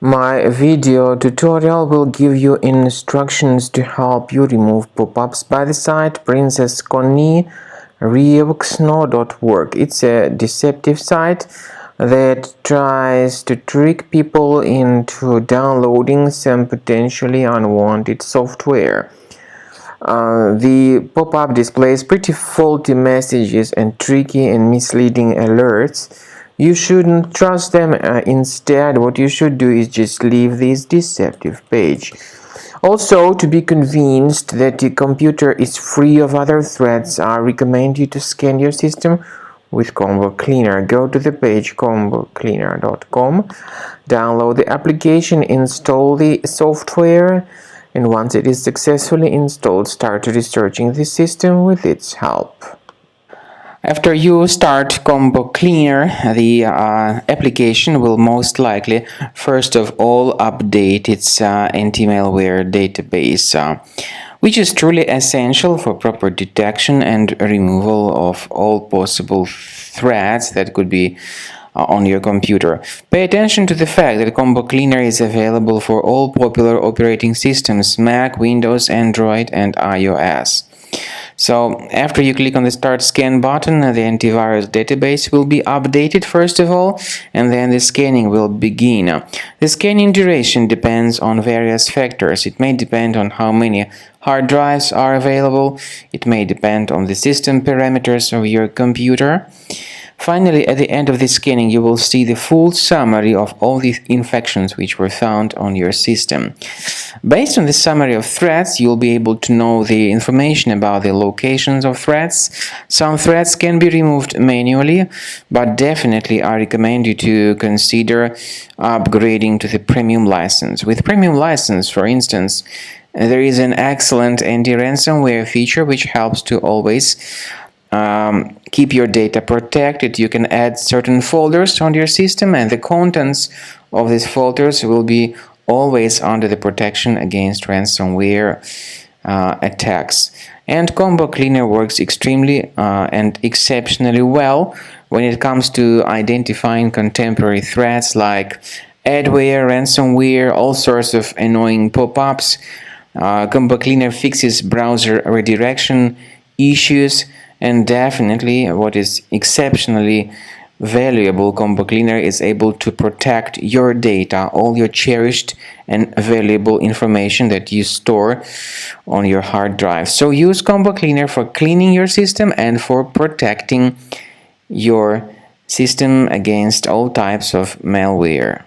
My video tutorial will give you instructions to help you remove pop-ups by the site Princessconnie-riewxno.work. It's a deceptive site that tries to trick people into downloading some potentially unwanted software. The pop-up displays pretty faulty messages and tricky and misleading alerts. You shouldn't trust them. Instead, what you should do is just leave this deceptive page. Also, to be convinced that your computer is free of other threats, I recommend you to scan your system with Combo Cleaner. Go to the page combocleaner.com, download the application, install the software, and once it is successfully installed, start researching the system with its help. After you start Combo Cleaner, the application will most likely first of all update its anti-malware database, which is truly essential for proper detection and removal of all possible threats that could be on your computer. Pay attention to the fact that Combo Cleaner is available for all popular operating systems: Mac, Windows, Android, and iOS. So after you click on the Start Scan button, the antivirus database will be updated first of all, and then the scanning will begin. The scanning duration depends on various factors. It may depend on how many hard drives are available. It may depend on the system parameters of your computer. Finally, at the end of the scanning, you will see the full summary of all the infections which were found on your system. Based on the summary of threats, you'll be able to know the information about the locations of threats. Some threats can be removed manually, but definitely I recommend you to consider upgrading to the premium license. With premium license, for instance, there is an excellent anti-ransomware feature which helps to always keep your data protected. You can add certain folders on your system, and the contents of these folders will be always under the protection against ransomware attacks. And Combo Cleaner works extremely and exceptionally well when it comes to identifying contemporary threats like adware, ransomware, all sorts of annoying pop-ups. Combo Cleaner fixes browser redirection issues. And definitely, what is exceptionally valuable, Combo Cleaner is able to protect your data, all your cherished and valuable information that you store on your hard drive. So use Combo Cleaner for cleaning your system and for protecting your system against all types of malware.